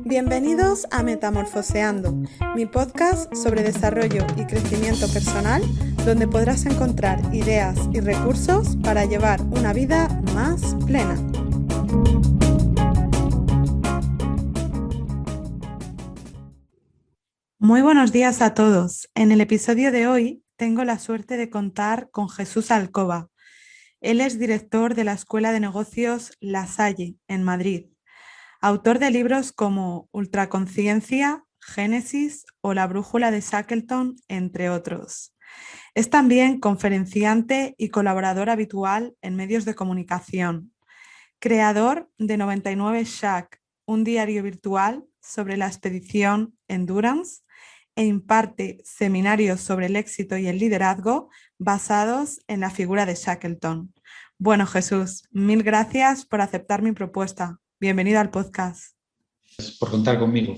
Bienvenidos a Metamorfoseando, mi podcast sobre desarrollo y crecimiento personal, donde podrás encontrar ideas y recursos para llevar una vida más plena. Muy buenos días a todos. En el episodio de hoy tengo la suerte de contar con Jesús Alcoba. Él es director de la Escuela de Negocios La Salle, en Madrid. Autor de libros como Ultraconciencia, Génesis o La Brújula de Shackleton, entre otros. Es también conferenciante y colaborador habitual en medios de comunicación. Creador de 99 Shack, un diario virtual sobre la expedición Endurance, e imparte seminarios sobre el éxito y el liderazgo basados en la figura de Shackleton. Bueno, Jesús, mil gracias por aceptar mi propuesta. Bienvenido al podcast. Por contar conmigo.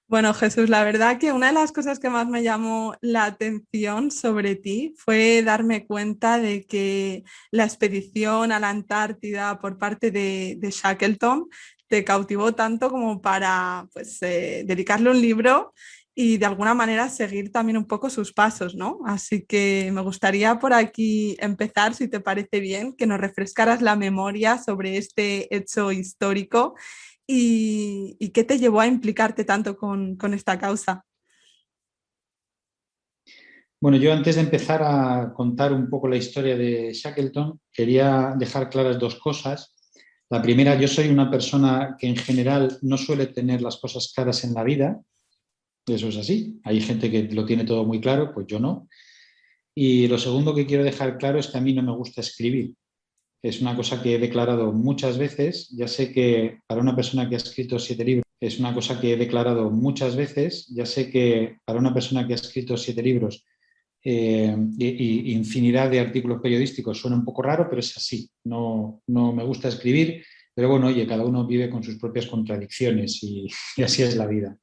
Bueno, Jesús, la verdad que una de las cosas que más me llamó la atención sobre ti fue darme cuenta de que la expedición a la Antártida por parte de Shackleton te cautivó tanto como para dedicarle un libro y de alguna manera seguir también un poco sus pasos, ¿no? Así que me gustaría por aquí empezar, si te parece bien, que nos refrescaras la memoria sobre este hecho histórico. ¿Y qué te llevó a implicarte tanto con esta causa? Bueno, yo antes de empezar a contar un poco la historia de Shackleton, quería dejar claras dos cosas. La primera, yo soy una persona que en general no suele tener las cosas claras en la vida. Eso es así. Hay gente que lo tiene todo muy claro, pues yo no. Y lo segundo que quiero dejar claro es que a mí no me gusta escribir. Es una cosa que he declarado muchas veces. Ya sé que para una persona que ha escrito 7 libros, es una cosa que he declarado muchas veces. Ya sé que para una persona que ha escrito 7 libros y infinidad de artículos periodísticos suena un poco raro, pero es así. No, no me gusta escribir, pero bueno, oye, cada uno vive con sus propias contradicciones y así es la vida.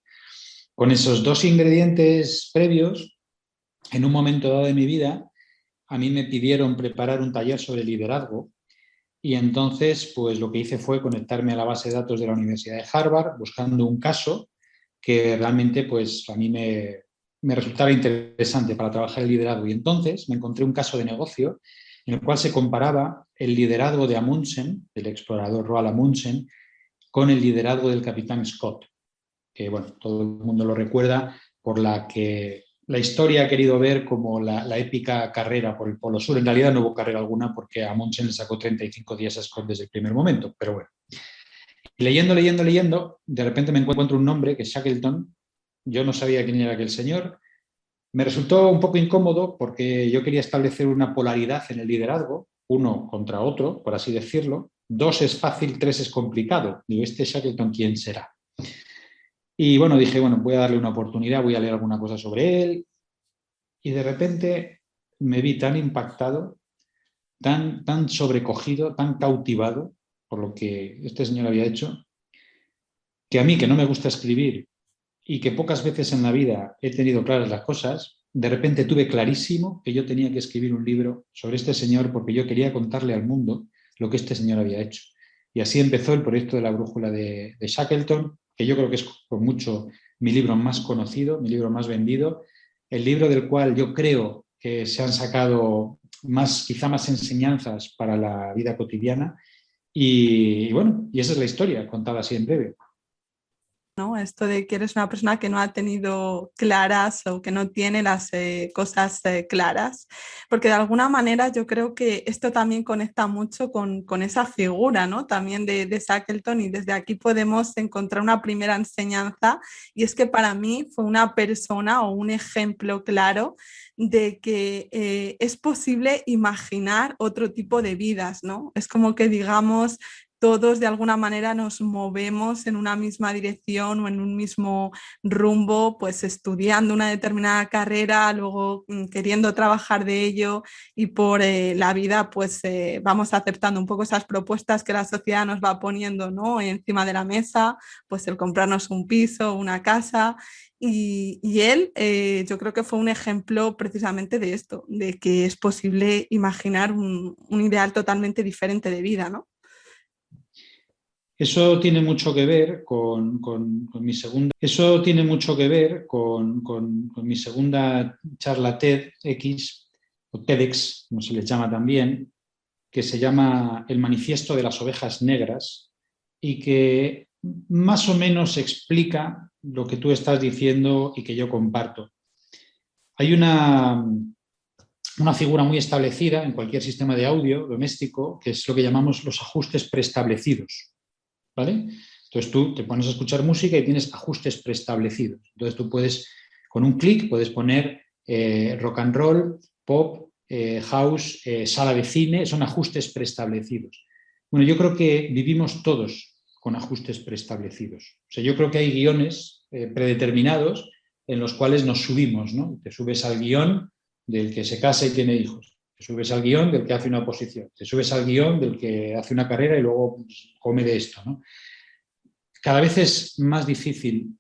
Con esos dos ingredientes previos, en un momento dado de mi vida, a mí me pidieron preparar un taller sobre liderazgo. Y entonces, pues lo que hice fue conectarme a la base de datos de la Universidad de Harvard, buscando un caso que realmente pues, a mí me resultara interesante para trabajar el liderazgo. Y entonces me encontré un caso de negocio en el cual se comparaba el liderazgo de Amundsen, del explorador Roald Amundsen, con el liderazgo del capitán Scott, que bueno, todo el mundo lo recuerda por la que la historia ha querido ver como la épica carrera por el Polo Sur. En realidad no hubo carrera alguna porque a Amundsen le sacó 35 días a Scott desde el primer momento, pero bueno. Y leyendo, de repente me encuentro un nombre que es Shackleton. Yo no sabía quién era aquel señor. Me resultó un poco incómodo porque yo quería establecer una polaridad en el liderazgo, uno contra otro, por así decirlo. 2 es fácil, 3 es complicado. Digo, este Shackleton, ¿quién será? Y bueno, dije, bueno, voy a darle una oportunidad, voy a leer alguna cosa sobre él. Y de repente me vi tan impactado, tan sobrecogido, tan cautivado por lo que este señor había hecho, que a mí, que no me gusta escribir y que pocas veces en la vida he tenido claras las cosas, de repente tuve clarísimo que yo tenía que escribir un libro sobre este señor porque yo quería contarle al mundo lo que este señor había hecho. Y así empezó el proyecto de la brújula de Shackleton, que yo creo que es con mucho mi libro más conocido, mi libro más vendido, el libro del cual yo creo que se han sacado quizá más enseñanzas para la vida cotidiana. Y bueno, y esa es la historia, contada así en breve. ¿No? Esto de que eres una persona que no ha tenido claras o que no tiene las cosas claras, porque de alguna manera yo creo que esto también conecta mucho con esa figura, ¿no? También de Shackleton, y desde aquí podemos encontrar una primera enseñanza, y es que para mí fue una persona o un ejemplo claro de que es posible imaginar otro tipo de vidas, ¿no? Es como que digamos todos de alguna manera nos movemos en una misma dirección o en un mismo rumbo, pues estudiando una determinada carrera, luego queriendo trabajar de ello, y por la vida pues vamos aceptando un poco esas propuestas que la sociedad nos va poniendo, ¿no?, encima de la mesa, pues el comprarnos un piso, una casa. Y él, yo creo que fue un ejemplo precisamente de esto, de que es posible imaginar un ideal totalmente diferente de vida, ¿no? Eso tiene mucho que ver con mi segunda. Eso tiene mucho que ver con mi segunda charla TEDx o TEDx, como se les llama también, que se llama El Manifiesto de las Ovejas Negras y que más o menos explica lo que tú estás diciendo y que yo comparto. Hay una figura muy establecida en cualquier sistema de audio doméstico, que es lo que llamamos los ajustes preestablecidos, ¿vale? Entonces tú te pones a escuchar música y tienes ajustes preestablecidos. Entonces tú puedes, con un clic, puedes poner rock and roll, pop, house, sala de cine, son ajustes preestablecidos. Bueno, yo creo que vivimos todos con ajustes preestablecidos. O sea, yo creo que hay guiones predeterminados en los cuales nos subimos, ¿no? Te subes al guión del que se casa y tiene hijos. Te subes al guión del que hace una oposición. Te subes al guión del que hace una carrera y luego come de esto, ¿no? Cada vez es más difícil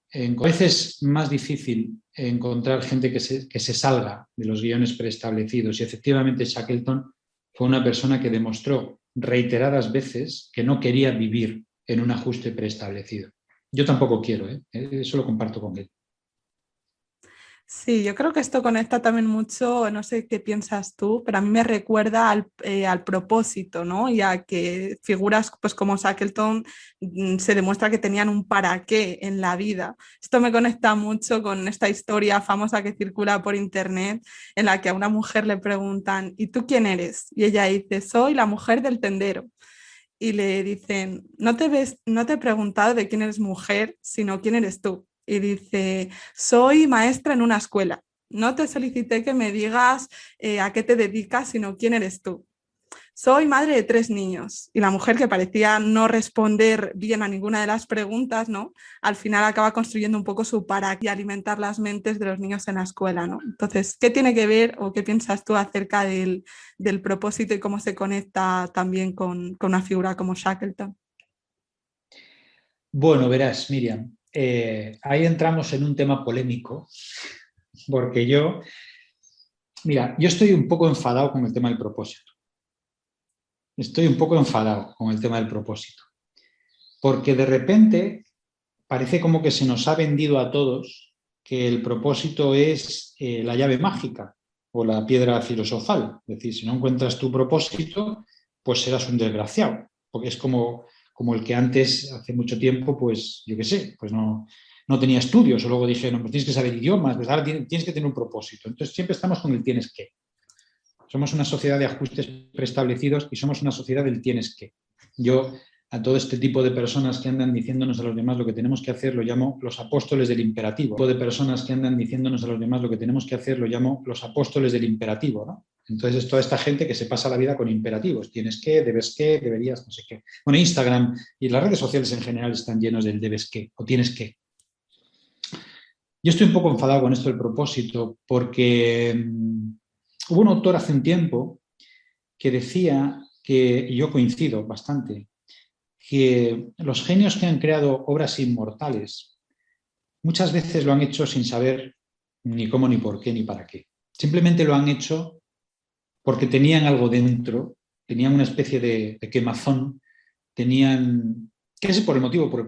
encontrar gente que se salga de los guiones preestablecidos. Y efectivamente Shackleton fue una persona que demostró reiteradas veces que no quería vivir en un ajuste preestablecido. Yo tampoco quiero, ¿eh? Eso lo comparto con él. Sí, yo creo que esto conecta también mucho, no sé qué piensas tú, pero a mí me recuerda al propósito, ¿no? Y a que figuras pues, como Shackleton se demuestra que tenían un para qué en la vida. Esto me conecta mucho con esta historia famosa que circula por internet, en la que a una mujer le preguntan, ¿y tú quién eres? Y ella dice, soy la mujer del tendero. Y le dicen, no te he preguntado de quién eres mujer, sino quién eres tú. Y dice, soy maestra en una escuela. No te solicité que me digas a qué te dedicas, sino quién eres tú. Soy madre de 3 niños. Y la mujer, que parecía no responder bien a ninguna de las preguntas, ¿no? Al final acaba construyendo un poco su para qué, alimentar las mentes de los niños en la escuela, ¿no? Entonces, ¿qué tiene que ver o qué piensas tú acerca del propósito y cómo se conecta también con una figura como Shackleton? Bueno, verás, Miriam, ahí entramos en un tema polémico, porque yo estoy un poco enfadado con el tema del propósito. Estoy un poco enfadado con el tema del propósito, porque de repente parece como que se nos ha vendido a todos que el propósito es la llave mágica o la piedra filosofal. Es decir, si no encuentras tu propósito, pues serás un desgraciado, porque es como el que antes, hace mucho tiempo, pues yo qué sé, pues no tenía estudios, o luego dije, no, pues tienes que saber idiomas, pues ahora tienes que tener un propósito. Entonces siempre estamos con el tienes que. Somos una sociedad de ajustes preestablecidos y somos una sociedad del tienes que. Yo a todo este tipo de personas que andan diciéndonos a los demás lo que tenemos que hacer lo llamo los apóstoles del imperativo. Tipo de personas que andan diciéndonos a los demás lo que tenemos que hacer lo llamo los apóstoles del imperativo, ¿no? Entonces es toda esta gente que se pasa la vida con imperativos. Tienes que, debes que, deberías, no sé qué. Bueno, Instagram y las redes sociales en general están llenos del debes que o tienes que. Yo estoy un poco enfadado con esto del propósito porque hubo un autor hace un tiempo que decía que, y yo coincido bastante, que los genios que han creado obras inmortales muchas veces lo han hecho sin saber ni cómo, ni por qué, ni para qué. Simplemente lo han hecho porque tenían algo dentro, tenían una especie de quemazón, tenían, que es por el motivo por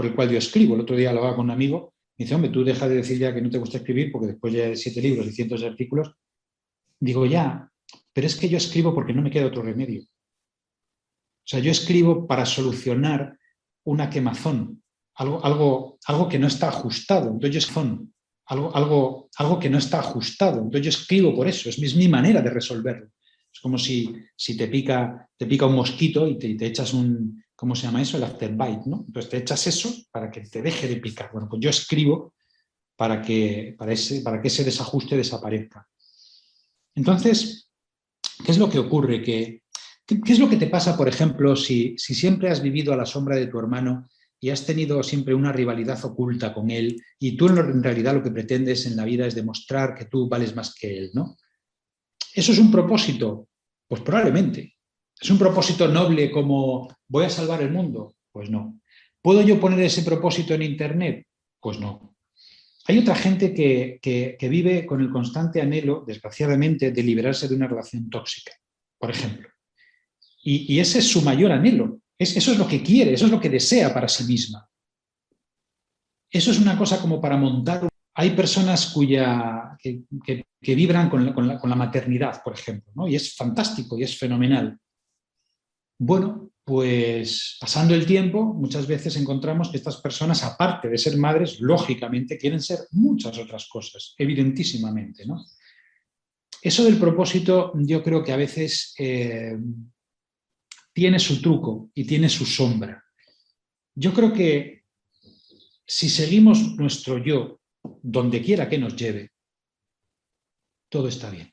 el cual yo escribo. El otro día hablaba con un amigo, me dice, hombre, tú deja de decir ya que no te gusta escribir porque después ya hay 7 libros y cientos de artículos. Digo, ya, pero es que yo escribo porque no me queda otro remedio. O sea, yo escribo para solucionar una quemazón, algo que no está ajustado. Entonces algo que no está ajustado. Entonces yo escribo por eso, es mi manera de resolverlo. Es como si te pica un mosquito y te echas un, ¿cómo se llama eso? El afterbite, ¿no? Entonces te echas eso para que te deje de picar. Bueno, pues yo escribo para que ese desajuste desaparezca. Entonces, ¿qué es lo que ocurre? ¿Qué es lo que te pasa, por ejemplo, si siempre has vivido a la sombra de tu hermano y has tenido siempre una rivalidad oculta con él y tú en realidad lo que pretendes en la vida es demostrar que tú vales más que él, ¿no? ¿Eso es un propósito? Pues probablemente. ¿Es un propósito noble como voy a salvar el mundo? Pues no. ¿Puedo yo poner ese propósito en Internet? Pues no. Hay otra gente que vive con el constante anhelo, desgraciadamente, de liberarse de una relación tóxica, por ejemplo. Y ese es su mayor anhelo. Eso es lo que quiere, eso es lo que desea para sí misma. Eso es una cosa como para montar. Hay personas que vibran con la maternidad, por ejemplo, ¿no? Y es fantástico y es fenomenal. Bueno, pues pasando el tiempo, muchas veces encontramos que estas personas, aparte de ser madres, lógicamente quieren ser muchas otras cosas, evidentísimamente, ¿no? Eso del propósito yo creo que a veces tiene su truco y tiene su sombra. Yo creo que si seguimos nuestro yo, donde quiera que nos lleve, todo está bien.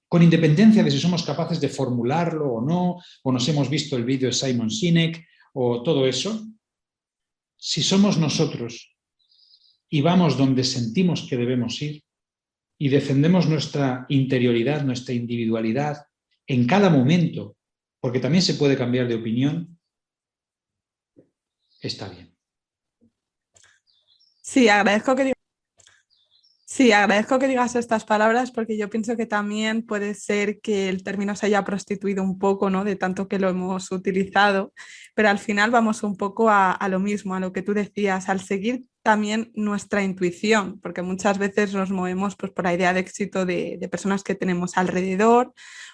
Con independencia de si somos capaces de formularlo o no, o nos hemos visto el vídeo de Simon Sinek, o todo eso, si somos nosotros y vamos donde sentimos que debemos ir y defendemos nuestra interioridad, nuestra individualidad en cada momento, porque también se puede cambiar de opinión, está bien. Sí, agradezco que digas estas palabras porque yo pienso que también puede ser que el término se haya prostituido un poco, ¿no? De tanto que lo hemos utilizado, pero al final vamos un poco a lo mismo, a lo que tú decías, al seguir también nuestra intuición, porque muchas veces nos movemos pues, por la idea de éxito de personas que tenemos alrededor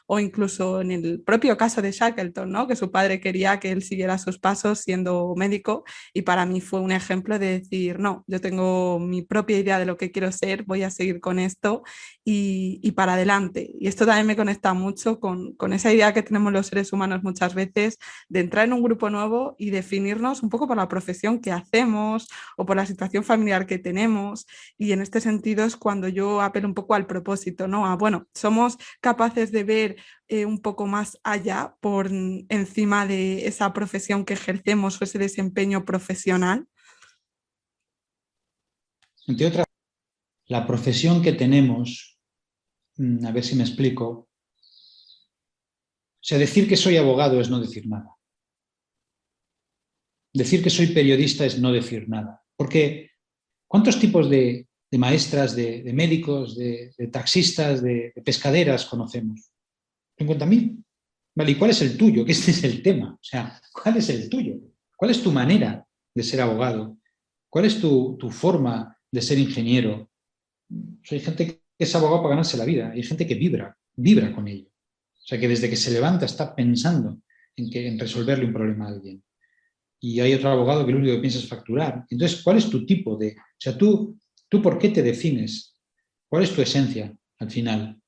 o incluso en el propio caso de Shackleton, ¿no? Que su padre quería que él siguiera sus pasos siendo médico y para mí fue un ejemplo de decir, no, yo tengo mi propia idea de lo que quiero ser, voy a seguir con esto y para adelante. Y esto también me conecta mucho con esa idea que tenemos los seres humanos muchas veces de entrar en un grupo nuevo y definirnos un poco por la profesión que hacemos o por la situación familiar que tenemos. Y en este sentido es cuando yo apelo un poco al propósito, ¿no? A, bueno, somos capaces de ver un poco más allá por encima de esa profesión que ejercemos o ese desempeño profesional. Entre otras, la profesión que tenemos, a ver si me explico, o sea, decir que soy abogado es no decir nada. Decir que soy periodista es no decir nada. Porque ¿cuántos tipos de maestras, de médicos, de taxistas, de pescaderas conocemos? 50.000. Vale, ¿y cuál es el tuyo? Que este es el tema. O sea, ¿cuál es el tuyo? ¿Cuál es tu manera de ser abogado? ¿Cuál es tu forma de ser ingeniero? O sea, hay gente que es abogado para ganarse la vida. Hay gente que vibra con ello. O sea, que desde que se levanta está pensando en resolverle un problema a alguien. Y hay otro abogado que lo único que piensa es facturar. Entonces, ¿cuál es tu tipo de...? O sea, tú ¿por qué te defines? ¿Cuál es tu esencia al final?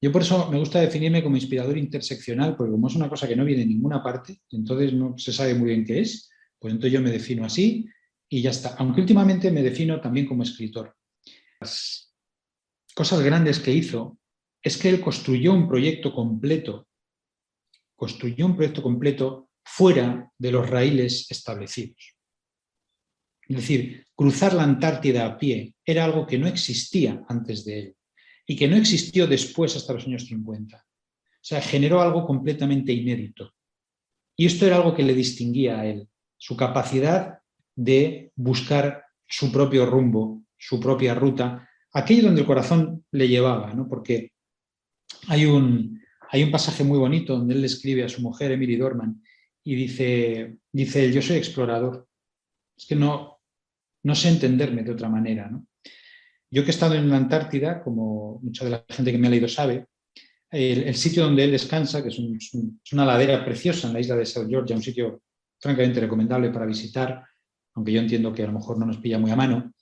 Yo por eso me gusta definirme como inspirador interseccional, porque como es una cosa que no viene en ninguna parte, entonces no se sabe muy bien qué es, pues entonces yo me defino así y ya está. Aunque últimamente me defino también como escritor. Las cosas grandes que hizo es que él construyó un proyecto completo fuera de los raíles establecidos. Es decir, cruzar la Antártida a pie era algo que no existía antes de él y que no existió después hasta los años 50. O sea, generó algo completamente inédito. Y esto era algo que le distinguía a él, su capacidad de buscar su propio rumbo, su propia ruta, aquello donde el corazón le llevaba, ¿no? Porque hay un pasaje muy bonito donde él le escribe a su mujer, Emily Dorman, y dice él, yo soy explorador. Es que no sé entenderme de otra manera, ¿no? Yo que he estado en la Antártida, como mucha de la gente que me ha leído sabe, el sitio donde él descansa, que es una ladera preciosa en la isla de South Georgia, un sitio francamente recomendable para visitar, aunque yo entiendo que a lo mejor no nos pilla muy a mano.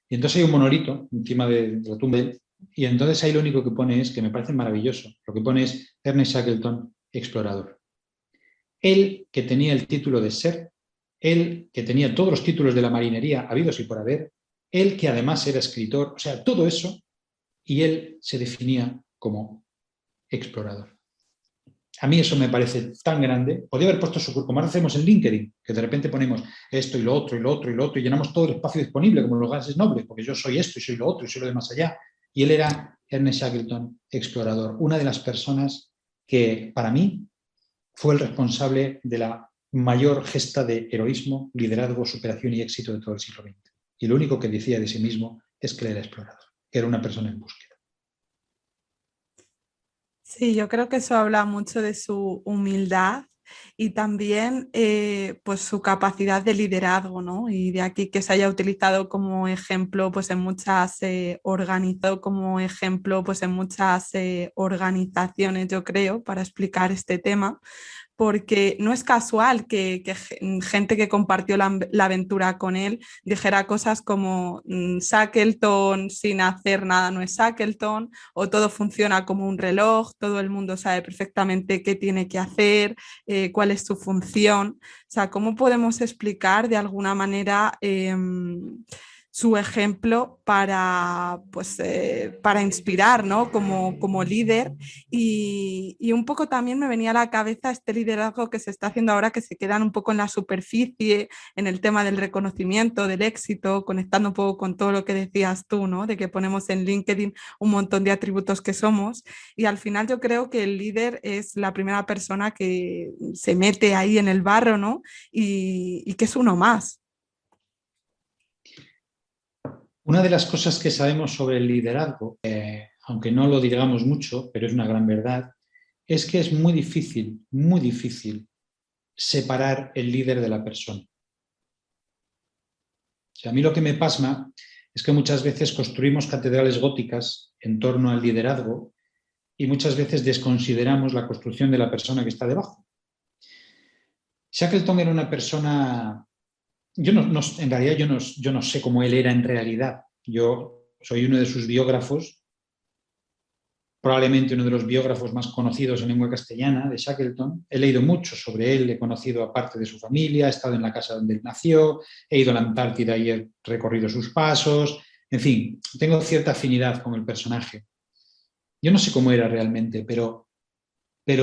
Y entonces hay un monolito encima de la tumba de él, y entonces ahí lo único que pone es, que me parece maravilloso, lo que pone es Ernest Shackleton, explorador. Él que tenía el título de ser, él que tenía todos los títulos de la marinería habidos y por haber, él que además era escritor, o sea, todo eso, y él se definía como explorador. A mí eso me parece tan grande. Podría haber puesto su currículum, como ahora hacemos en LinkedIn, que de repente ponemos esto y lo otro y lo otro y lo otro y llenamos todo el espacio disponible como los gases nobles, porque yo soy esto y soy lo otro y soy lo de más allá. Y él era Ernest Shackleton, explorador, una de las personas que para mí fue el responsable de la mayor gesta de heroísmo, liderazgo, superación y éxito de todo el siglo XX. Y lo único que decía de sí mismo es que él era explorador, que era una persona en búsqueda. Sí, yo creo que eso habla mucho de su humildad y también pues su capacidad de liderazgo, ¿no? Y de aquí que se haya utilizado como ejemplo pues en muchas como ejemplo pues en muchas organizaciones, yo creo, para explicar este tema, porque no es casual que gente que compartió la aventura con él dijera cosas como Shackleton sin hacer nada no es Shackleton, o todo funciona como un reloj, todo el mundo sabe perfectamente qué tiene que hacer, cuál es su función. O sea, ¿cómo podemos explicar de alguna manera su ejemplo pues, para inspirar, ¿no? Como líder y un poco también me venía a la cabeza este liderazgo que se está haciendo ahora, que se quedan un poco en la superficie, en el tema del reconocimiento, del éxito, conectando un poco con todo lo que decías tú, ¿no? De que ponemos en LinkedIn un montón de atributos que somos y al final yo creo que el líder es la primera persona que se mete ahí en el barro, ¿no? Y que es uno más. Una de las cosas que sabemos sobre el liderazgo, aunque no lo digamos mucho, pero es una gran verdad, es que es muy difícil separar el líder de la persona. O sea, a mí lo que me pasma es que muchas veces construimos catedrales góticas en torno al liderazgo y muchas veces desconsideramos la construcción de la persona que está debajo. Shackleton era una persona, en realidad yo no sé cómo él era en realidad. Yo soy uno de sus biógrafos, probablemente uno de los biógrafos más conocidos en lengua castellana de Shackleton. He leído mucho sobre él, he conocido a parte de su familia, he estado en la casa donde él nació, he ido a la Antártida y he recorrido sus pasos. En fin, tengo cierta afinidad con el personaje. Yo no sé cómo era realmente, pero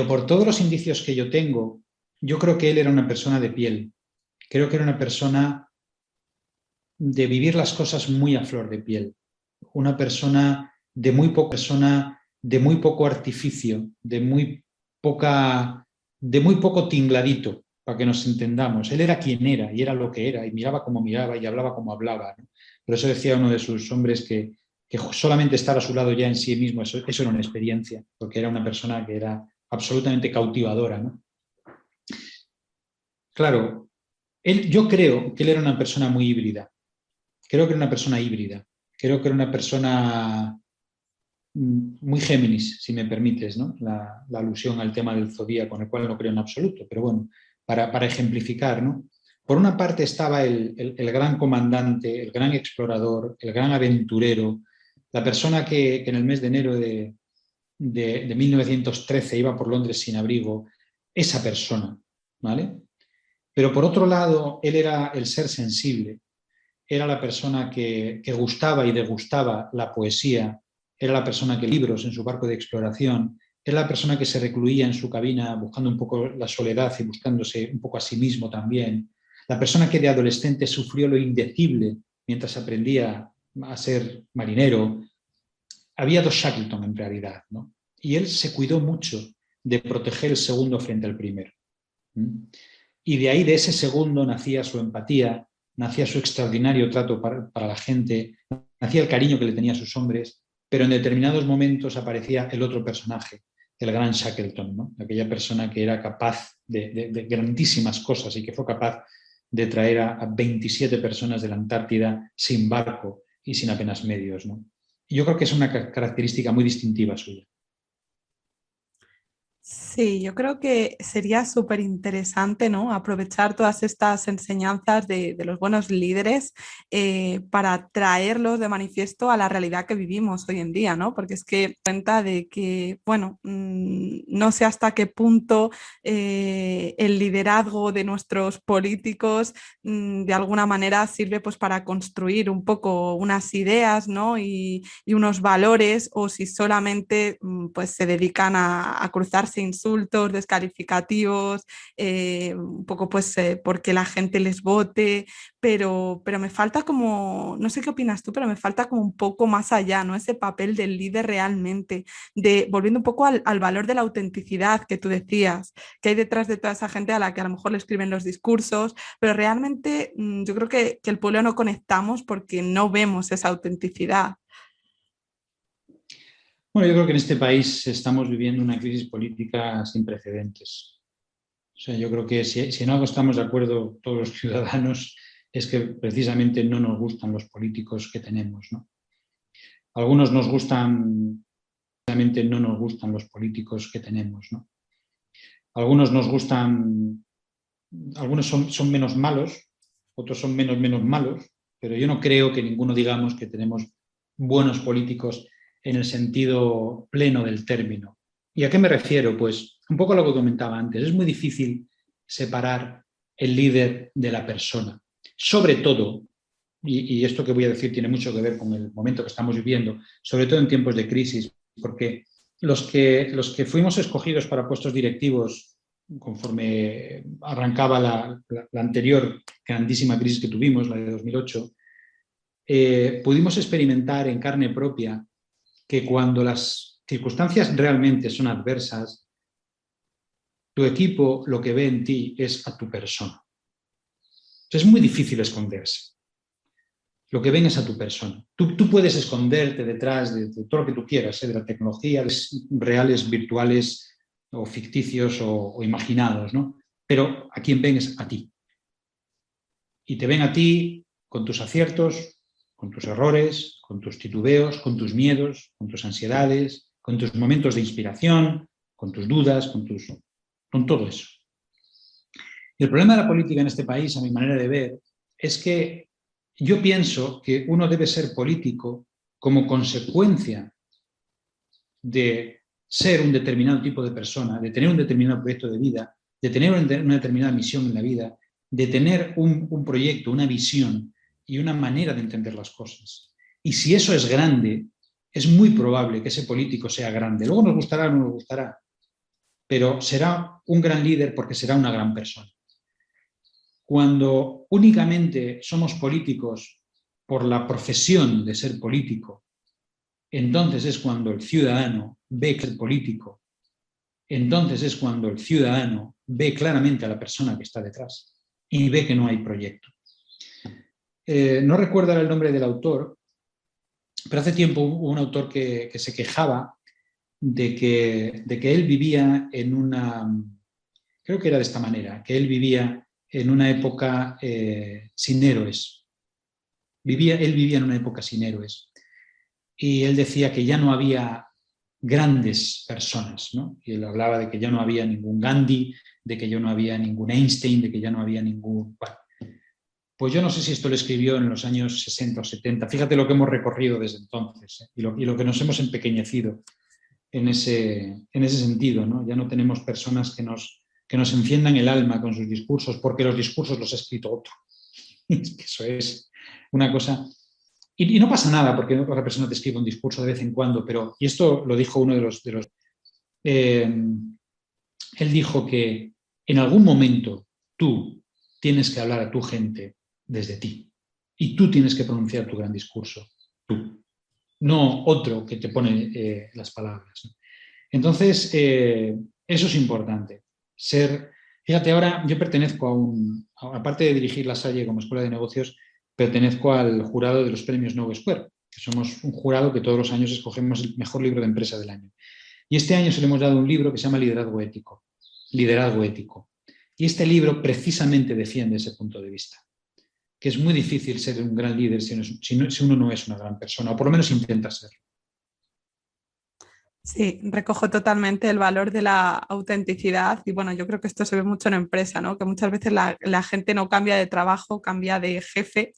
por todos los indicios que yo tengo, yo creo que él era una persona de piel. Creo que era una persona de vivir las cosas muy a flor de piel. Una persona de muy poco artificio, de muy poco tingladito, para que nos entendamos. Él era quien era y era lo que era, y miraba como miraba y hablaba como hablaba, ¿no? Por eso decía uno de sus hombres que solamente estar a su lado ya en sí mismo, eso era una experiencia, porque era una persona que era absolutamente cautivadora, ¿no? Claro, yo creo que él era una persona muy híbrida. Creo que era una persona híbrida. Creo que era una persona muy Géminis, si me permites, ¿no? La alusión al tema del zodíaco, con el cual no creo en absoluto, pero bueno, para ejemplificar, ¿no? Por una parte estaba el gran comandante, el gran explorador, el gran aventurero, la persona que en el mes de enero de 1913 iba por Londres sin abrigo, esa persona, ¿vale? Pero por otro lado, él era el ser sensible, era la persona que gustaba y degustaba la poesía, era la persona que libros en su barco de exploración, era la persona que se recluía en su cabina buscando un poco la soledad y buscándose un poco a sí mismo también, la persona que de adolescente sufrió lo indecible mientras aprendía a ser marinero. Había dos Shackleton en realidad, ¿no? Y él se cuidó mucho de proteger el segundo frente al primero. Y de ahí, de ese segundo, nacía su empatía, nacía su extraordinario trato para la gente, nacía el cariño que le tenía a sus hombres, pero en determinados momentos aparecía el otro personaje, el gran Shackleton, ¿no? Aquella persona que era capaz de grandísimas cosas y que fue capaz de traer a 27 personas de la Antártida sin barco y sin apenas medios, ¿no? Y yo creo que es una característica muy distintiva suya. Sí, yo creo que sería súper interesante, ¿no? Aprovechar todas estas enseñanzas de los buenos líderes para traerlos de manifiesto a la realidad que vivimos hoy en día, ¿no? Porque es que cuenta de que, bueno, no sé hasta qué punto el liderazgo de nuestros políticos de alguna manera sirve pues para construir un poco unas ideas, ¿no? Y unos valores, o si solamente pues se dedican a cruzarse insultos, descalificativos, un poco pues porque la gente les vote, pero me falta como, no sé qué opinas tú, pero me falta como un poco más allá, ¿no? Ese papel del líder realmente, de volviendo un poco al valor de la autenticidad que tú decías, que hay detrás de toda esa gente a la que a lo mejor le escriben los discursos, pero realmente yo creo que el pueblo no conectamos porque no vemos esa autenticidad. Bueno, yo creo que en este país estamos viviendo una crisis política sin precedentes. O sea, yo creo que si en algo estamos de acuerdo todos los ciudadanos es que precisamente no nos gustan los políticos que tenemos, ¿no? Algunos nos gustan, precisamente no nos gustan los políticos que tenemos, ¿no? Algunos nos gustan, algunos son menos malos, otros son menos malos, pero yo no creo que ninguno digamos que tenemos buenos políticos en el sentido pleno del término. ¿Y a qué me refiero? Pues un poco a lo que comentaba antes. Es muy difícil separar el líder de la persona. Sobre todo, y esto que voy a decir tiene mucho que ver con el momento que estamos viviendo, sobre todo en tiempos de crisis, porque los que fuimos escogidos para puestos directivos conforme arrancaba la anterior grandísima crisis que tuvimos, la de 2008, pudimos experimentar en carne propia que cuando las circunstancias realmente son adversas, tu equipo lo que ve en ti es a tu persona. Es muy difícil esconderse. Lo que ven es a tu persona. Tú puedes esconderte detrás de todo lo que tú quieras, de la tecnología, reales, virtuales o ficticios o imaginados, ¿no? Pero a quien ven es a ti. Y te ven a ti con tus aciertos, con tus errores, con tus titubeos, con tus miedos, con tus ansiedades, con tus momentos de inspiración, con tus dudas, con todo eso. Y el problema de la política en este país, a mi manera de ver, es que yo pienso que uno debe ser político como consecuencia de ser un determinado tipo de persona, de tener un determinado proyecto de vida, de tener una determinada misión en la vida, de tener un proyecto, una visión y una manera de entender las cosas. Y si eso es grande, es muy probable que ese político sea grande. Luego nos gustará o no nos gustará, pero será un gran líder porque será una gran persona. Cuando únicamente somos políticos por la profesión de ser político, entonces es cuando el ciudadano ve que es político, entonces es cuando el ciudadano ve claramente a la persona que está detrás y ve que no hay proyecto. No recuerdo el nombre del autor, pero hace tiempo hubo un autor que se quejaba de que él vivía en una, creo que era de esta manera, que él vivía en una época sin héroes. Él vivía en una época sin héroes. Y él decía que ya no había grandes personas, ¿no? Y él hablaba de que ya no había ningún Gandhi, de que ya no había ningún Einstein, de que ya no había ningún... Bueno, pues yo no sé si esto lo escribió en los años 60 o 70. Fíjate lo que hemos recorrido desde entonces, ¿eh? y lo que nos hemos empequeñecido en ese sentido, ¿no? Ya no tenemos personas que nos enciendan el alma con sus discursos, porque los discursos los ha escrito otro. Es que eso es una cosa... Y no pasa nada porque otra persona te escribe un discurso de vez en cuando, pero, y esto lo dijo uno de los él dijo que en algún momento tú tienes que hablar a tu gente desde ti y tú tienes que pronunciar tu gran discurso, tú, no otro que te pone las palabras. Entonces, eso es importante. Fíjate, ahora yo pertenezco aparte de dirigir La Salle como escuela de negocios, pertenezco al jurado de los premios Novo Square, que somos un jurado que todos los años escogemos el mejor libro de empresa del año. Y este año se le hemos dado un libro que se llama Liderazgo Ético. Liderazgo Ético. Y este libro precisamente defiende ese punto de vista, que es muy difícil ser un gran líder si uno no es una gran persona, o por lo menos intenta serlo. Sí, recojo totalmente el valor de la autenticidad y bueno, yo creo que esto se ve mucho en empresa, ¿no? Que muchas veces la gente no cambia de trabajo, cambia de jefe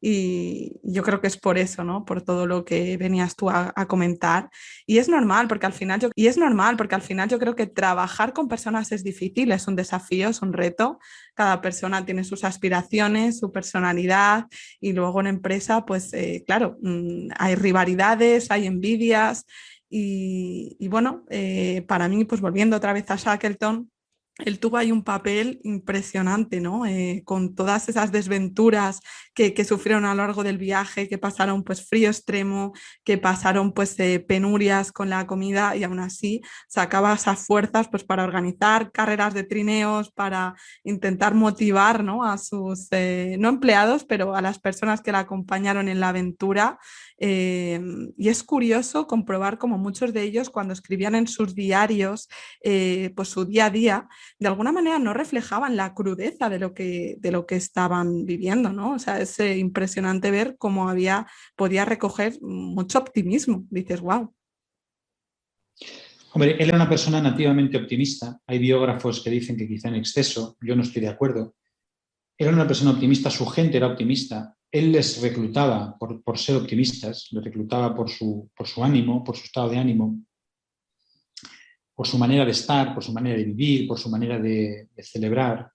y yo creo que es por eso, ¿no? Por todo lo que venías tú a comentar. Y es normal porque al final yo creo que trabajar con personas es difícil, es un desafío, es un reto. Cada persona tiene sus aspiraciones, su personalidad y luego en empresa, pues claro, hay rivalidades, hay envidias y bueno, para mí, pues volviendo otra vez a Shackleton, él tuvo ahí un papel impresionante, ¿no? Con todas esas desventuras que sufrieron a lo largo del viaje, que pasaron pues frío extremo, que pasaron pues penurias con la comida y aún así sacaba esas fuerzas pues para organizar carreras de trineos, para intentar motivar, ¿no? A sus, no empleados, pero a las personas que la acompañaron en la aventura. Y es curioso comprobar como muchos de ellos cuando escribían en sus diarios pues su día a día, de alguna manera no reflejaban la crudeza de lo que estaban viviendo, ¿no? O sea, es impresionante ver cómo podía recoger mucho optimismo. Dices, wow. Hombre, él era una persona nativamente optimista. Hay biógrafos que dicen que quizá en exceso, yo no estoy de acuerdo. Era una persona optimista, su gente era optimista. Él les reclutaba por ser optimistas, les reclutaba por su ánimo, por su estado de ánimo, por su manera de estar, por su manera de vivir, por su manera de celebrar.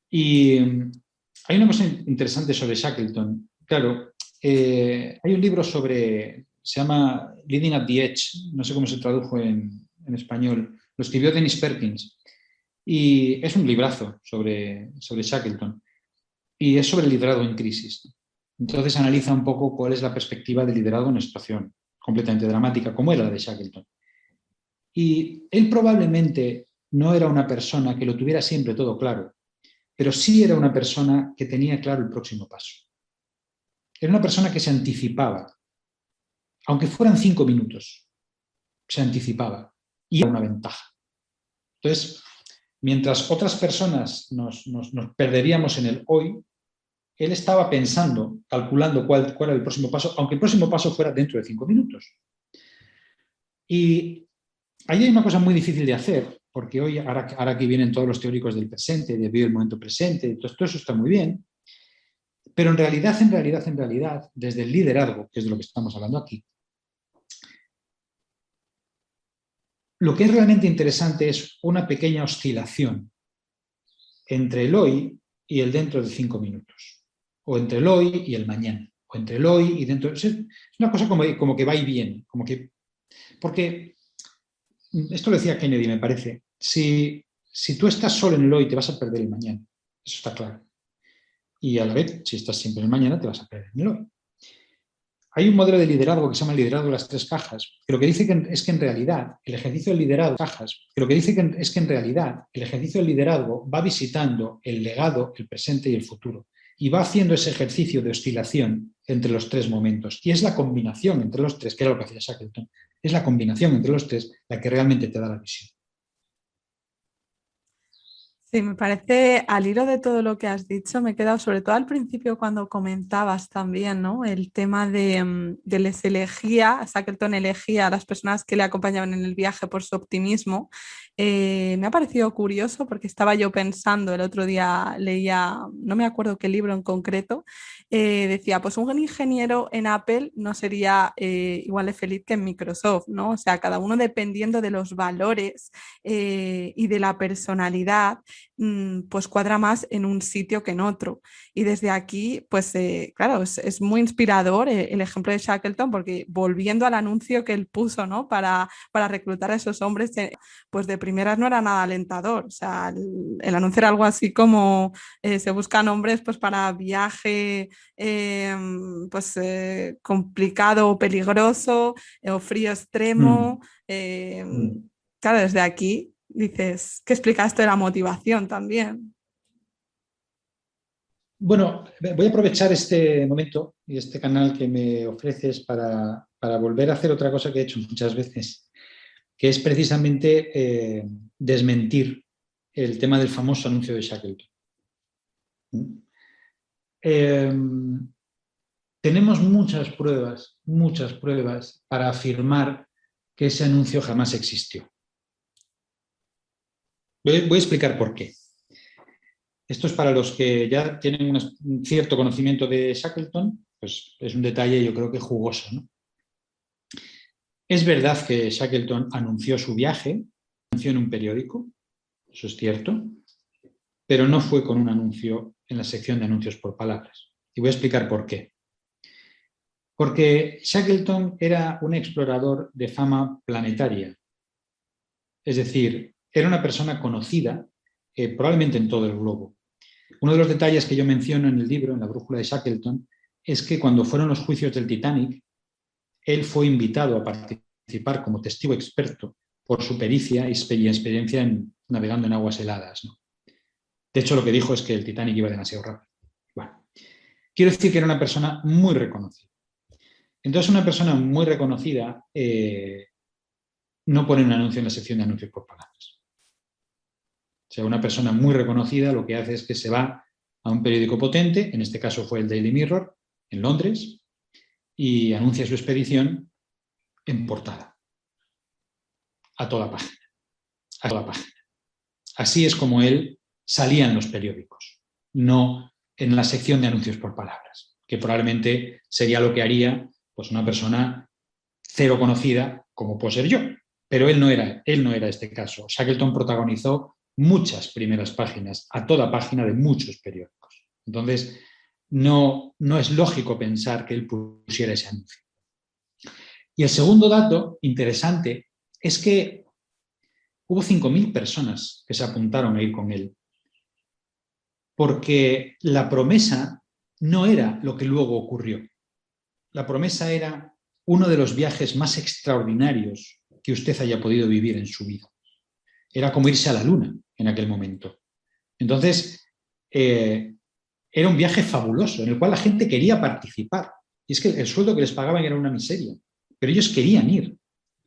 Y hay una cosa interesante sobre Shackleton. Claro, hay un libro se llama Leading at the Edge, no sé cómo se tradujo en español, lo escribió Dennis Perkins, y es un librazo sobre Shackleton, y es sobre el liderazgo en crisis. Entonces analiza un poco cuál es la perspectiva del liderazgo en una situación completamente dramática, como era la de Shackleton. Y él probablemente no era una persona que lo tuviera siempre todo claro, pero sí era una persona que tenía claro el próximo paso. Era una persona que se anticipaba, aunque fueran 5 minutos, se anticipaba y era una ventaja. Entonces, mientras otras personas nos perderíamos en el hoy, él estaba pensando, calculando cuál era el próximo paso, aunque el próximo paso fuera dentro de 5 minutos. Y ahí hay una cosa muy difícil de hacer, porque hoy, ahora que vienen todos los teóricos del presente, de vivir el momento presente, todo eso está muy bien, pero en realidad, desde el liderazgo, que es de lo que estamos hablando aquí, lo que es realmente interesante es una pequeña oscilación entre el hoy y el dentro de 5 minutos, o entre el hoy y el mañana, o entre el hoy y dentro. Es una cosa como que va y viene, porque esto lo decía Kennedy, me parece. Si tú estás solo en el hoy, te vas a perder el mañana. Eso está claro. Y a la vez, si estás siempre en el mañana, te vas a perder en el hoy. Hay un modelo de liderazgo que se llama el liderazgo de las 3 cajas, que lo que dice es que en realidad el ejercicio del liderazgo va visitando el legado, el presente y el futuro. Y va haciendo ese ejercicio de oscilación entre los 3 momentos. Y es la combinación entre los 3, que era lo que hacía Shackleton, es la combinación entre los 3 la que realmente te da la visión. Sí, me parece, al hilo de todo lo que has dicho, me he quedado, sobre todo al principio cuando comentabas también, ¿no? El tema de les elegía, Shackleton elegía a las personas que le acompañaban en el viaje por su optimismo. Me ha parecido curioso porque estaba yo pensando, el otro día leía, no me acuerdo qué libro en concreto, decía, pues un ingeniero en Apple no sería igual de feliz que en Microsoft, ¿no? O sea, cada uno dependiendo de los valores y de la personalidad pues cuadra más en un sitio que en otro. Y desde aquí, pues claro, es muy inspirador el ejemplo de Shackleton, porque volviendo al anuncio que él puso, ¿no? Para reclutar a esos hombres, pues de primeras no era nada alentador. O sea, el anuncio era algo así como se buscan hombres pues para viaje pues complicado o peligroso o frío extremo. Claro, desde aquí dices, ¿qué explica esto de la motivación también? Bueno, voy a aprovechar este momento y este canal que me ofreces para volver a hacer otra cosa que he hecho muchas veces, que es precisamente desmentir el tema del famoso anuncio de Shackleton. Eh, tenemos muchas pruebas para afirmar que ese anuncio jamás existió. Voy a explicar por qué. Esto es para los que ya tienen un cierto conocimiento de Shackleton, pues es un detalle yo creo que jugoso, ¿no? Es verdad que Shackleton anunció su viaje, anunció en un periódico, eso es cierto, pero no fue con un anuncio en la sección de anuncios por palabras. Y voy a explicar por qué. Porque Shackleton era un explorador de fama planetaria. Es decir, era una persona conocida probablemente en todo el globo. Uno de los detalles que yo menciono en el libro, en la brújula de Shackleton, es que cuando fueron los juicios del Titanic, él fue invitado a participar como testigo experto por su pericia y experiencia navegando en aguas heladas, ¿no? De hecho, lo que dijo es que el Titanic iba demasiado rápido. Bueno, quiero decir que era una persona muy reconocida. Entonces, una persona muy reconocida no pone un anuncio en la sección de anuncios por palabras. O sea, una persona muy reconocida lo que hace es que se va a un periódico potente, en este caso fue el Daily Mirror, en Londres, y anuncia su expedición en portada, a toda página, a toda página. Así es como él salía en los periódicos, no en la sección de anuncios por palabras, que probablemente sería lo que haría pues, una persona cero conocida, como puedo ser yo. Pero él no era este caso. Shackleton protagonizó muchas primeras páginas, a toda página de muchos periódicos. Entonces, no es lógico pensar que él pusiera ese anuncio. Y el segundo dato interesante es que hubo 5.000 personas que se apuntaron a ir con él, porque la promesa no era lo que luego ocurrió. La promesa era uno de los viajes más extraordinarios que usted haya podido vivir en su vida. Era como irse a la luna en aquel momento. Entonces, era un viaje fabuloso en el cual la gente quería participar. Y es que el sueldo que les pagaban era una miseria, pero ellos querían ir,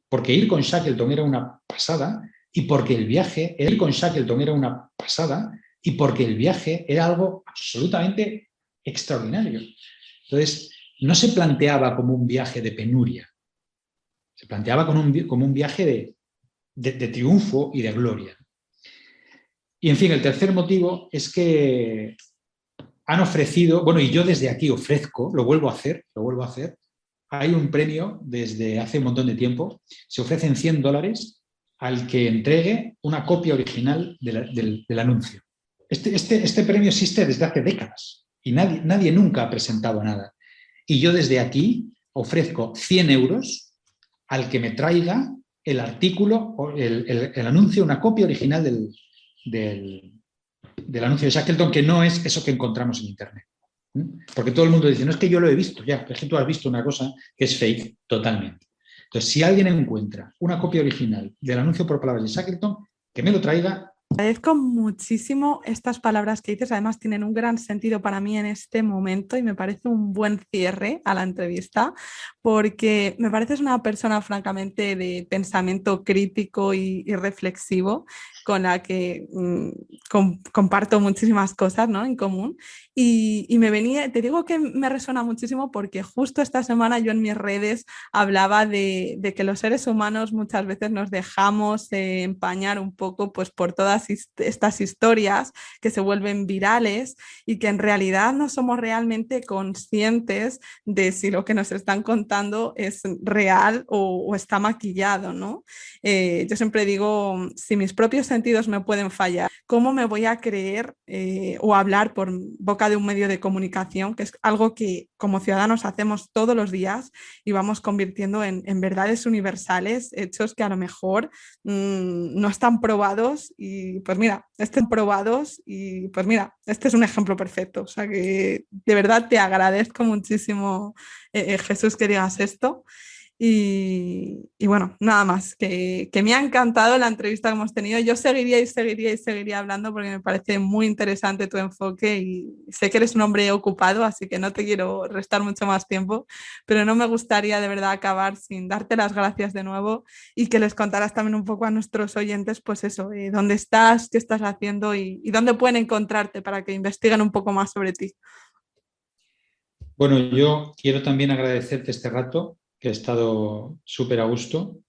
porque ir con Shackleton era una pasada y porque ir con Shackleton era una pasada y porque el viaje era algo absolutamente extraordinario. Entonces, no se planteaba como un viaje de penuria, se planteaba como un viaje de triunfo y de gloria. Y en fin, el tercer motivo es que han ofrecido, bueno, y yo desde aquí ofrezco, lo vuelvo a hacer, hay un premio desde hace un montón de tiempo, se ofrecen $100 al que entregue una copia original del anuncio. Este premio existe desde hace décadas y nadie nunca ha presentado nada. Y yo desde aquí ofrezco 100 euros al que me traiga el artículo, el anuncio, una copia original del anuncio de Shackleton, que no es eso que encontramos en Internet. Porque todo el mundo dice, no es que yo lo he visto, ya, es que tú has visto una cosa que es fake totalmente. Entonces, si alguien encuentra una copia original del anuncio por palabras de Shackleton, que me lo traiga. Agradezco muchísimo estas palabras que dices, además tienen un gran sentido para mí en este momento y me parece un buen cierre a la entrevista porque me pareces una persona francamente de pensamiento crítico y reflexivo con la que comparto muchísimas cosas, ¿no?, en común y me venía, te digo que me resuena muchísimo porque justo esta semana yo en mis redes hablaba de que los seres humanos muchas veces nos dejamos empañar un poco pues, por todas estas historias que se vuelven virales y que en realidad no somos realmente conscientes de si lo que nos están contando es real o está maquillado, ¿no? Yo siempre digo, si mis propios sentidos me pueden fallar, ¿cómo me voy a creer o hablar por boca de un medio de comunicación, que es algo que como ciudadanos hacemos todos los días y vamos convirtiendo en verdades universales, hechos que a lo mejor no están probados y pues mira, estén probados y pues mira, este es un ejemplo perfecto. O sea que de verdad te agradezco muchísimo, Jesús, que digas esto. Y bueno, nada más, que me ha encantado la entrevista que hemos tenido. Yo seguiría hablando porque me parece muy interesante tu enfoque y sé que eres un hombre ocupado, así que no te quiero restar mucho más tiempo, pero no me gustaría de verdad acabar sin darte las gracias de nuevo y que les contaras también un poco a nuestros oyentes, pues eso, dónde estás, qué estás haciendo y dónde pueden encontrarte para que investiguen un poco más sobre ti. Bueno, yo quiero también agradecerte este rato, que he estado súper a gusto.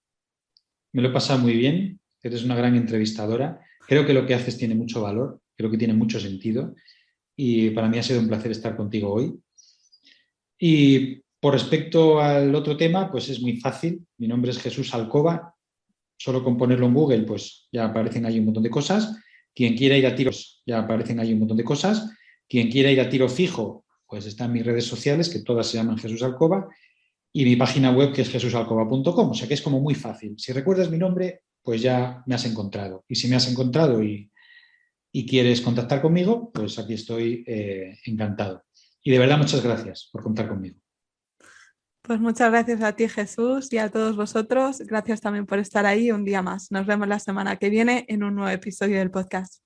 Me lo he pasado muy bien, eres una gran entrevistadora. Creo que lo que haces tiene mucho valor, creo que tiene mucho sentido y para mí ha sido un placer estar contigo hoy. Y por respecto al otro tema, pues es muy fácil. Mi nombre es Jesús Alcoba. Solo con ponerlo en Google, pues ya aparecen ahí un montón de cosas. Quien quiera ir a tiros, ya aparecen ahí un montón de cosas. Quien quiera ir a tiro fijo, pues está en mis redes sociales, que todas se llaman Jesús Alcoba, y mi página web, que es jesusalcoba.com. O sea que es como muy fácil. Si recuerdas mi nombre, pues ya me has encontrado. Y si me has encontrado y quieres contactar conmigo, pues aquí estoy encantado. Y de verdad, muchas gracias por contar conmigo. Pues muchas gracias a ti, Jesús, y a todos vosotros. Gracias también por estar ahí un día más. Nos vemos la semana que viene en un nuevo episodio del podcast.